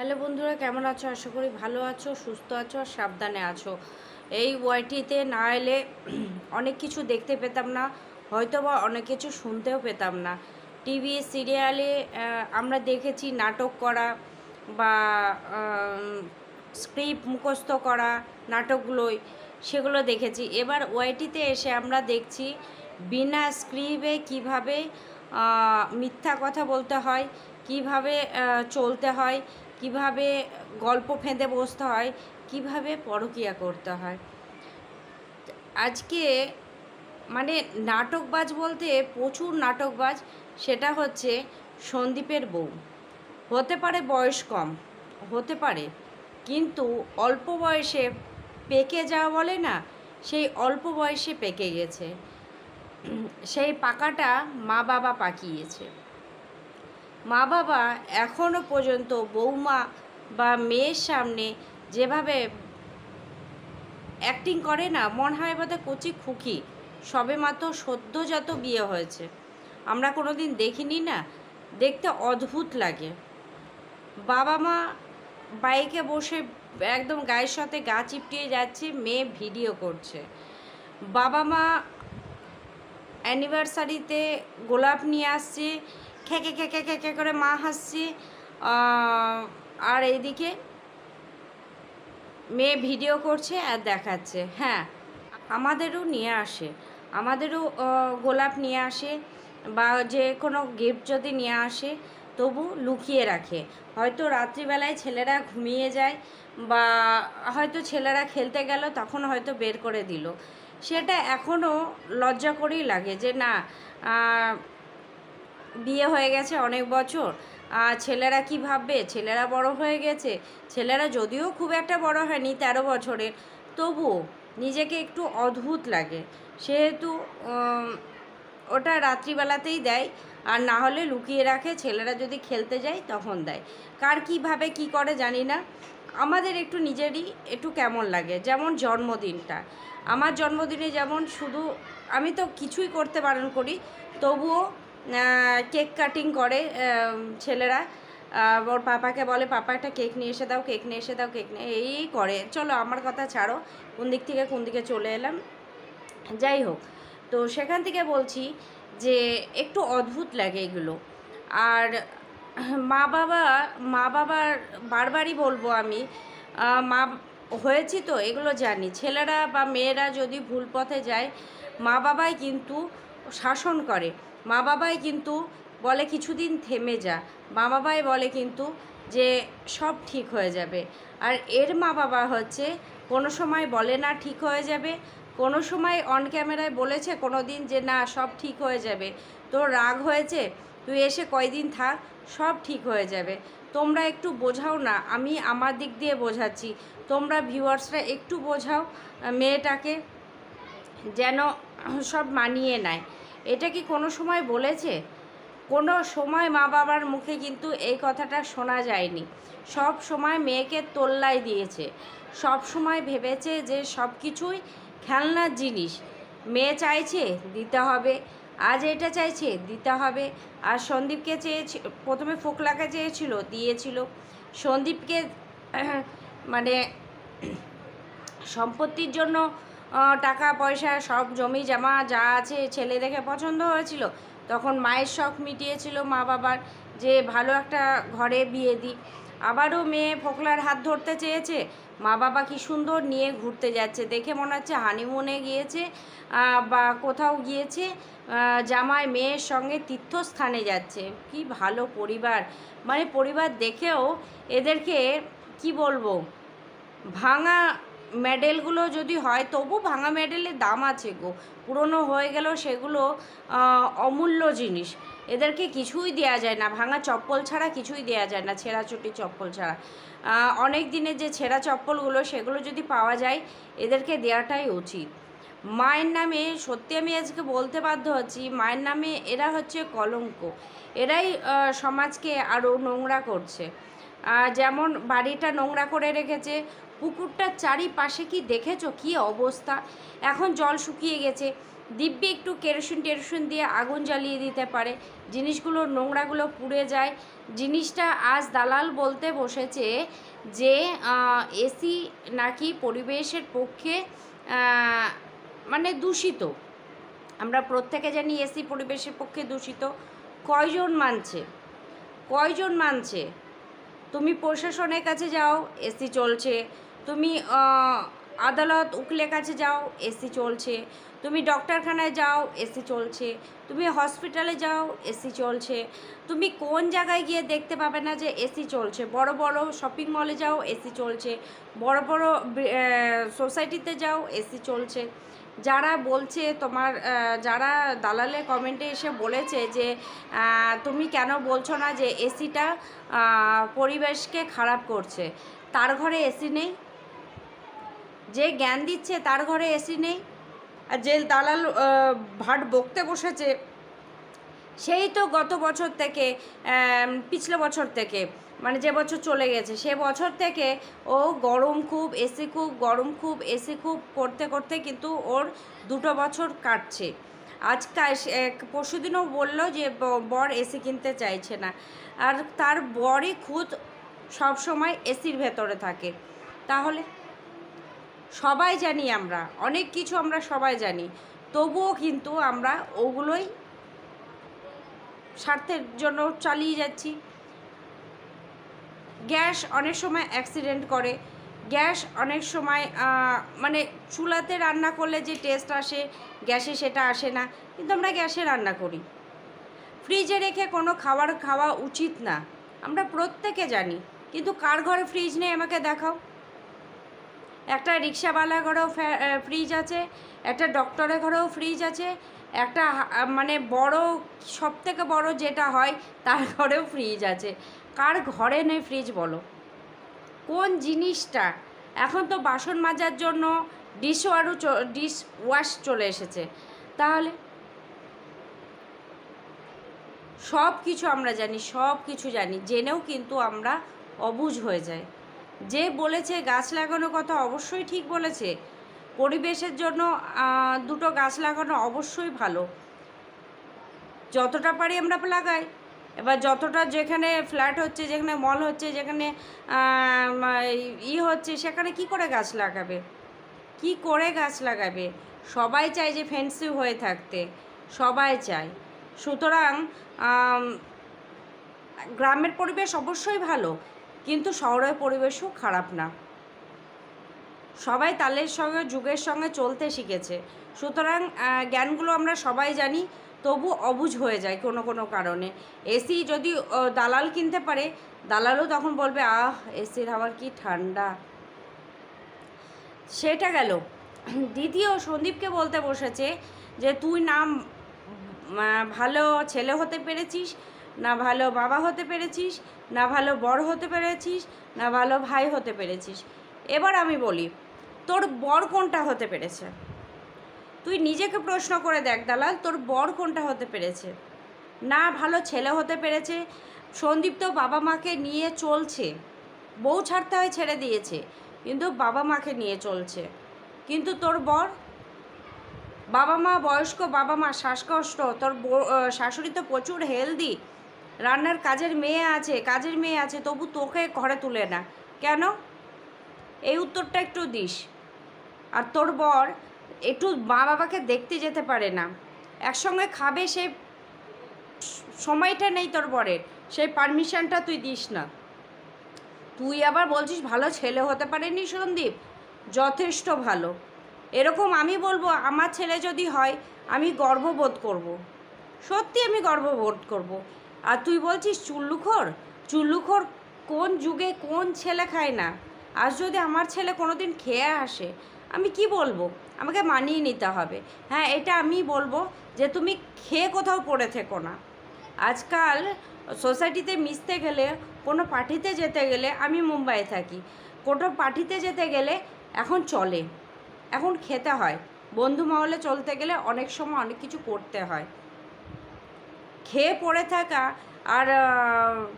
Hello বন্ধুরা, কেমন আছো? আশা করি ভালো আছো, সুস্থ আছো আর সাবধানে আছো। এই ওয়াইটিতে না এলে অনেক কিছু দেখতে পেতাম না, হয়তো বা অনেক কিছু শুনতেও পেতাম না। টিভি সিরিয়ালে আমরা দেখেছি নাটক করা বা স্ক্রিপ্ট মুখস্থ করা নাটকগুলোই, সেগুলো দেখেছি। এবার ওয়াইটিতে এসে আমরা দেখছি বিনা স্ক্রিপ্টে কীভাবে মিথ্যা কথা বলতে হয়, কিভাবে চলতে হয়, কিভাবে গল্প ফেঁদে বসতে হয়, কিভাবে পরকীয়া করতে হয়। আজকে মানে নাটকবাজ বলতে প্রচুর নাটকবাজ, সেটা হচ্ছে সন্দীপের বউ। হতে পারে বয়স কম, হতে পারে, কিন্তু অল্প বয়সে পেকে যাওয়া বলে না, সেই অল্প বয়সে পেকে গেছে। সেই পাকাটা মা বাবা পাকিয়েছে। মা বাবা এখনও পর্যন্ত বৌমা বা মেয়ের সামনে যেভাবে অ্যাক্টিং করে না, মনে হয় বোধহয় কচি খুকি, সবে মাত্র সদ্যজাত বিয়ে হয়েছে, আমরা কোনো দিন দেখিনি না, দেখতে অদ্ভুত লাগে। বাবা মা বাইকে বসে একদম গায়ের সাথে গা চিপটিয়ে যাচ্ছে, মেয়ে ভিডিও করছে। বাবা মা অ্যানিভার্সারিতে গোলাপ নিয়ে আসছে, খেকে খেকে খেকে করে মা হাসছে, আর এইদিকে মেয়ে ভিডিও করছে আর দেখাচ্ছে। হ্যাঁ, আমাদেরও নিয়ে আসে, আমাদেরও গোলাপ নিয়ে আসে বা যে কোনো গিফট যদি নিয়ে আসে, তবু লুকিয়ে রাখে। হয়তো রাত্রিবেলায় ছেলেরা ঘুমিয়ে যায় বা হয়তো ছেলেরা খেলতে গেল, তখন হয়তো বের করে দিল। সেটা এখনও লজ্জা করেই লাগে যে না, বিয়ে হয়ে গেছে অনেক বছর, ছেলেরা কি ভাববে, ছেলেরা বড় হয়ে গেছে। ছেলেরা যদিও খুব একটা বড় হয়নি, 13 বছরের, তবুও নিজেকে একটু অদ্ভুত লাগে। সেহেতু ওটা রাত্রিবেলাতেই দেয়, আর না হলে লুকিয়ে রাখে, ছেলেরা যদি খেলতে যায় তখন দেয়। কার কীভাবে কি করে জানি না, আমাদের একটু নিজেরই একটু কেমন লাগে। যেমন জন্মদিনটা, আমার জন্মদিনে যেমন শুধু আমি তো কিছুই করতে বারণ করি, তবুও কেক কাটিং করে ছেলেরা। ওর পাপাকে বলে, পাপা একটা কেক নিয়ে এসে দাও, কেক নিয়ে এসে দাও, কেক নিয়ে এই করে। চলো আমার কথা ছাড়ো, কোন দিক থেকে কোন দিকে চলে এলাম। যাই হোক, তো সেখান থেকে বলছি যে একটু অদ্ভুত লাগে এগুলো। আর মা বাবার বারবারই বলবো আমি, মা হয়েছি তো এগুলো জানি। ছেলেরা বা মেয়েরা যদি ভুল পথে যায়, মা বাবাই কিন্তু শাসন করে, মা বাবাই কিন্তু বলে কিছুদিন থেমে যা, মা বাবাই বলে কিন্তু যে সব ঠিক হয়ে যাবে। আর এর মা বাবা হচ্ছে কোনো সময় বলে না ঠিক হয়ে যাবে, কোনো সময় অন ক্যামেরায় বলেছে কোনো দিন যে না সব ঠিক হয়ে যাবে, তোর রাগ হয়েছে, তুই এসে কয়দিন থাক, সব ঠিক হয়ে যাবে। তোমরা একটু বোঝাও না, আমি আমার দিক দিয়ে বোঝাচ্ছি, তোমরা ভিউয়ার্সরা একটু বোঝাও মেয়েটাকে, যেন সব মানিয়ে নেয়। এটা কি কোনো সময় বলেছে? কোনো সময় মা বাবার মুখে কিন্তু এই কথাটা শোনা যায়নি। সব সময় মেয়েকে তোল্লাই দিয়েছে, সব সময় ভেবেছে যে সব কিছুই খেলনার জিনিস, মেয়ে চাইছে দিতে হবে, আজ এটা চাইছে দিতে হবে। আর সন্দীপকে চেয়েছে, প্রথমে ফোকলাকে চেয়েছিল, দিয়েছিল। সন্দীপকে মানে সম্পত্তির জন্য টাকা পয়সা সব জমি জমা যা আছে ছেলে দেখে পছন্দ হয়েছিল, তখন মায়ের শখ মিটিয়েছিল মা বাবার, যে ভালো একটা ঘরে বিয়ে দিই। আবারও মেয়ে ফোকলার হাত ধরতে চেয়েছে, মা বাবা কি সুন্দর নিয়ে ঘুরতে যাচ্ছে, দেখে মনে হচ্ছে হানিমুনে গিয়েছে বা কোথাও গিয়েছে, জামাই মেয়ের সঙ্গে তীর্থস্থানে যাচ্ছে। কি ভালো পরিবার, মানে পরিবার দেখেও এদেরকে কি বলবো, ভাঙা মেডেলগুলো যদি হয়, তবু ভাঙা মেডেলের দাম আছে গো, পুরনো হয়ে গেল সেগুলো অমূল্য জিনিস, এদেরকে কিছুই দেওয়া যায় না, ভাঙা চপ্পল ছাড়া কিছুই দেওয়া যায় না, ছেঁড়াছুটি চপ্পল ছাড়া। অনেক দিনের যে ছেঁড়া চপ্পলগুলো, সেগুলো যদি পাওয়া যায় এদেরকে দেওয়াটাই উচিত। মায়ের নামে, সত্যি আমি আজকে বলতে বাধ্য হচ্ছি, মায়ের নামে এরা হচ্ছে কলঙ্ক, এরাই সমাজকে আরও নোংরা করছে। যেমন বাড়িটা নোংরা করে রেখেছে, পুকুরটার চারিপাশে কি দেখেছো কি অবস্থা, এখন জল শুকিয়ে গেছে, দিব্যি একটু কেরোসিন টেরোসিন দিয়ে আগুন জ্বালিয়ে দিতে পারে, জিনিসগুলো নোংরাগুলো পুড়ে যায়। জিনিসটা আজ দালাল বলতে বসেছে যে এসি নাকি পরিবেশের পক্ষে মানে দূষিত। আমরা প্রত্যেকে জানি এসি পরিবেশের পক্ষে দূষিত। কয়জন মানছে? কয়জন মানছে? তুমি প্রশাসনের কাছে যাও, এসি চলছে। তুমি আদালত উকিলের কাছে যাও, এসি চলছে। তুমি ডক্টরখানায় যাও, এসি চলছে। তুমি হসপিটালে যাও, এসি চলছে। তুমি কোন জায়গায় গিয়ে দেখতে পাবে না যে এসি চলছে? বড় বড় শপিং মলে যাও, এসি চলছে। বড় বড় সোসাইটিতে যাও, এসি চলছে। যারা বলছে তোমার, যারা দালালের কমেন্টে এসে বলেছে যে তুমি কেন বলছো না যে এসিটা পরিবেশকে খারাপ করছে, তার ঘরে এসি নেই। যে জ্ঞান দিচ্ছে তার ঘরে এসি নেই। আর যে দালাল ভাট বকতে বসেছে সেই তো গত বছর থেকে, পিছলে বছর থেকে, মানে যে বছর চলে গেছে সে বছর থেকে ও গরম খুব, এসি খুব, গরম খুব, এসি খুব করতে করতে কিন্তু ওর 2 বছর কাটছে। আজকাল পরশুদিনও বলল যে বর এসি কিনতে চাইছে না, আর তার বরই খুদ সব সময় এসির ভেতরে থাকে। তাহলে সবাই জানি, আমরা অনেক কিছু আমরা সবাই জানি, তবুও কিন্তু আমরা ওগুলোই স্বার্থের জন্য চালিয়ে যাচ্ছি। গ্যাস অনেক সময় অ্যাক্সিডেন্ট করে, গ্যাস অনেক সময় মানে চুলাতে রান্না করলে যে টেস্ট আসে গ্যাসে সেটা আসে না, কিন্তু আমরা গ্যাসে রান্না করি। ফ্রিজে রেখে কোনো খাবার খাওয়া উচিত না, আমরা প্রত্যেকে জানি, কিন্তু কার ঘরে ফ্রিজ নেই আমাকে দেখাও। একটা রিক্সাওয়ালার ঘরেও ফ্রিজ আছে, একটা ডক্টরের ঘরেও ফ্রিজ আছে, একটা মানে বড় সবথেকে বড় যেটা হয় তার ঘরেও ফ্রিজ আছে। কার ঘরে নেই ফ্রিজ বলো? কোন জিনিসটা? এখন তো বাসন মাজার জন্য ডিশ ওয়াশ চলে এসেছে। তাহলে সব কিছু আমরা জানি, সব কিছু জানি, জেনেও কিন্তু আমরা অবুঝ হয়ে যাই। যে বলেছে গাছ লাগানোর কথা অবশ্যই ঠিক বলেছে, পরিবেশের জন্য 2 গাছ লাগানো অবশ্যই ভালো। যতটা পারি আমরা লাগাই। এবার যতটা যেখানে ফ্ল্যাট হচ্ছে, যেখানে মল হচ্ছে, যেখানে হচ্ছে, সেখানে কি করে গাছ লাগাবে? কি করে গাছ লাগাবে? সবাই চায় যে ফেন্সি হয়ে থাকতে, সবাই চায়। সুতরাং গ্রামের পরিবেশ অবশ্যই ভালো, কিন্তু শহরের পরিবেশও খারাপ না। সবাই তালের সঙ্গে যুগের সঙ্গে চলতে শিখেছে। সুতরাং জ্ঞানগুলো আমরা সবাই জানি, তবু অবুঝ হয়ে যায় কোনো কোনো কারণে। এসি যদি দালাল কিনতে পারে, দালালও তখন বলবে এসির হাওয়া কি ঠান্ডা। সেটা গেল। দ্বিতীয় সন্দীপকে বলতে বসেছে যে তুই না ভালো ছেলে হতে পেরেছিস, না ভালো বাবা হতে পেরেছিস, না ভালো বর হতে পেরেছিস, না ভালো ভাই হতে পেরেছিস। এবার আমি বলি, তোর বর কোনটা হতে পেরেছে? তুই নিজেকে প্রশ্ন করে দেখ দালাল, তোর বর কোনটা হতে পেরেছে? না ভালো ছেলে হতে পেরেছে। সন্দীপ তো বাবা মাকে নিয়ে চলছে, বউ ছাড়তে হয় ছেড়ে দিয়েছে, কিন্তু বাবা মাকে নিয়ে চলছে। কিন্তু তোর বর, বাবা মা বয়স্ক, বাবা মা শ্বাসকষ্ট, তোর শাশুড়ি তো প্রচুর হেলদি, রান্নার কাজের মেয়ে আছে, তবু তোকে ঘরে তুলে না কেন? এই উত্তরটা একটু দিস। আর তোর বর একটু মা বাবাকে দেখতে যেতে পারে না, একসঙ্গে খাবে, সে সময়টা নেই তোর বরের, সেই পারমিশনটা তুই দিস না। তুই আবার বলছিস ভালো ছেলে হতে পারেনি সন্দীপ, যথেষ্ট ভালো। এরকম আমি বলবো, আমার ছেলে যদি হয় আমি গর্ববোধ করব, সত্যি আমি গর্ববোধ করব। আর তুই বলছিস চুল্লুখোর কোন যুগে কোন ছেলে খায় না? আজ যদি আমার ছেলে কোনো দিন খেয়ে আসে, আমি কি বলবো? আমাকে মানিয়ে নিতে হবে। হ্যাঁ, এটা আমি বলবো যে তুমি খেয়ে কোথাও পড়ে থেকো না। আজকাল সোসাইটিতে মিশতে গেলে, কোনো পার্টিতে যেতে গেলে, আমি মুম্বাইয়ে থাকি, কোনো পার্টিতে যেতে গেলে এখন চলে, এখন খেতে হয়। বন্ধু মহলে চলতে গেলে অনেক সময় অনেক কিছু করতে হয়। খেয়ে পড়ে থাকা আর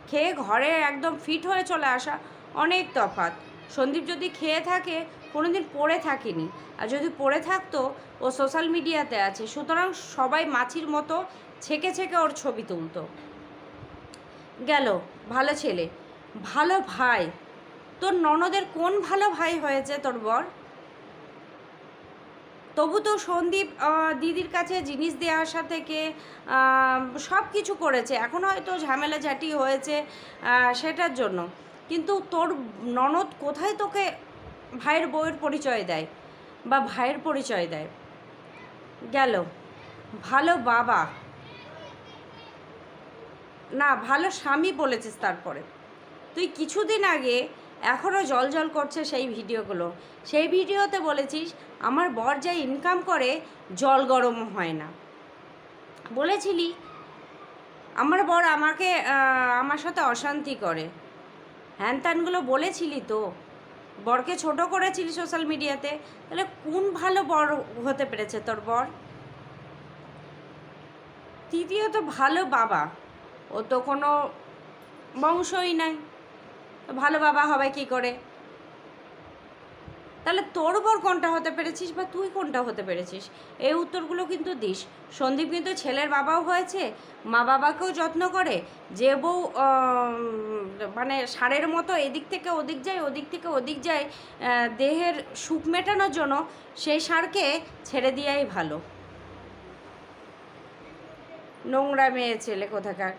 খেয়ে ঘরে একদম ফিট হয়ে চলে আসা অনেক তফাৎ। সন্দীপ যদি খেয়ে থাকে কোনো দিন পড়ে থাকিনি। আর যদি পড়ে থাকতো ও সোশ্যাল মিডিয়াতে আছে, সুতরাং সবাই মাছির মতো ছেঁকে ছেঁকে ওর ছবি তুলতো। গেল ভালো ছেলে, ভালো ভাই। তোর ননদের কোন ভালো ভাই হয়েছে তোর বর? তবু তো সন্দীপ দিদির কাছে জিনিস দিয়ে আসা থেকে সব কিছু করেছে। এখন হয়তো ঝামেলা ঝাঁটি হয়েছে সেটার জন্য, কিন্তু তোর ননদ কোথায় তোকে ভাইয়ের বউয়ের পরিচয় দেয় বা ভাইয়ের পরিচয় দেয়? গেল ভালো বাবা না, ভালো স্বামী বলেছিস। তারপরে তুই কিছুদিন আগে, এখনও জল করছে সেই ভিডিওগুলো, সেই ভিডিওতে বলেছিস আমার বর যা ইনকাম করে জল গরম হয় না। বলেছিলি আমার বর আমার সাথে অশান্তি করে, হ্যান ত্যানগুলো বলেছিলি তো, বরকে ছোট করেছিলি সোশ্যাল মিডিয়াতে। তাহলে কোন ভালো বর হতে পেরেছে তোর বর? তৃতীয়ত ভালো বাবা, ও তো কোনো বংশই নাই, ভালো বাবা হবে কী করে? তাহলে তোর বর কোনটা হতে পেরেছিস বা তুই কোনটা হতে পেরেছিস? এই উত্তরগুলো কিন্তু দিস। সন্দীপ কিন্তু ছেলের বাবাও হয়েছে, মা বাবাকেও যত্ন করে। যে বউ মানে ষাঁড়ের মতো এদিক থেকে ওদিক যায়, ওদিক থেকে ওদিক যায় দেহের সুখ মেটানোর জন্য, সেই ষাঁড়কে ছেড়ে দেওয়াই ভালো। নোংরা মেয়ে ছেলে কোথাকার।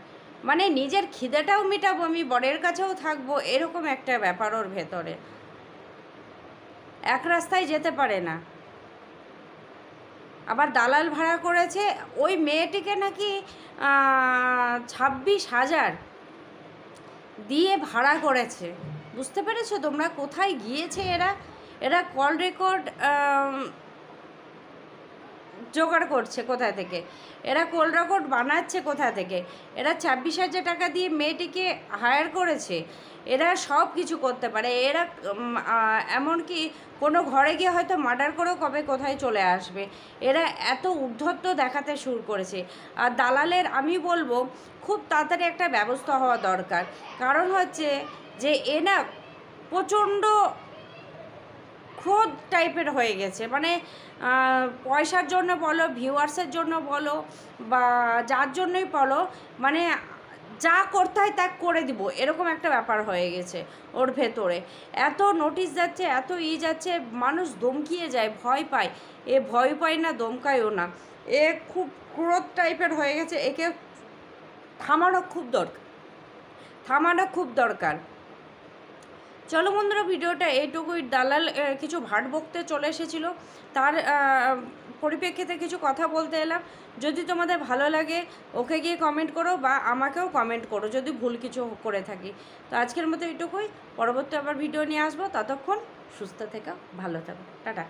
মানে নিজের খিদেটাও মেটাবো আমি, বরের কাছেও থাকবো, এরকম একটা ব্যাপার ওর ভেতরে। এক রাস্তায় যেতে পারে না। আবার দালাল ভাড়া করেছে ওই মেয়েটিকে নাকি 26,000 দিয়ে ভাড়া করেছে। বুঝতে পেরেছো তোমরা কোথায় গিয়েছে এরা? এরা কল রেকর্ড জোগাড় করছে কোথা থেকে, এরা কল রেকর্ড বানাচ্ছে কোথা থেকে, এরা 26,000 টাকা দিয়ে মেয়েটিকে হায়ার করেছে। এরা সব কিছু করতে পারে। এরা এমনকি কোনো ঘরে গিয়ে হয়তো মার্ডার করেও কবে কোথায় চলে আসবে। এরা এত উদ্ধত্ত দেখাতে শুরু করেছে। আর দালালের আমি বলবো খুব তাড়াতাড়ি একটা ব্যবস্থা হওয়া দরকার। কারণ হচ্ছে যে এরা প্রচণ্ড ক্রোধ টাইপের হয়ে গেছে। মানে পয়সার জন্য বলো, ভিউয়ার্সের জন্য বলো, বা যার জন্যই বলো, মানে যা করতে হয় তা করে দিব, এরকম একটা ব্যাপার হয়ে গেছে ওর ভেতরে। এত নোটিশ যাচ্ছে, এত যাচ্ছে, মানুষ দমকিয়ে যায়, ভয় পায়। এ ভয় পায় না, দমকায়ও না। এ খুব ক্রোধ টাইপের হয়ে গেছে। একে থামানো খুব দরকার। চলো বন্ধুরা, ভিডিওটা এইটুকুই। দালাল কিছু ভাট বকতে চলে এসেছিলো, তার পরিপ্রেক্ষিতে কিছু কথা বলতে এলাম। যদি তোমাদের ভালো লাগে ওকে গিয়ে কমেন্ট করো, বা আমাকেও কমেন্ট করো যদি ভুল কিছু করে থাকি। তো আজকের মতো এইটুকুই, পরবর্তী আবার ভিডিও নিয়ে আসবো। ততক্ষণ সুস্থ থেকো, ভালো থেকো, টাটা।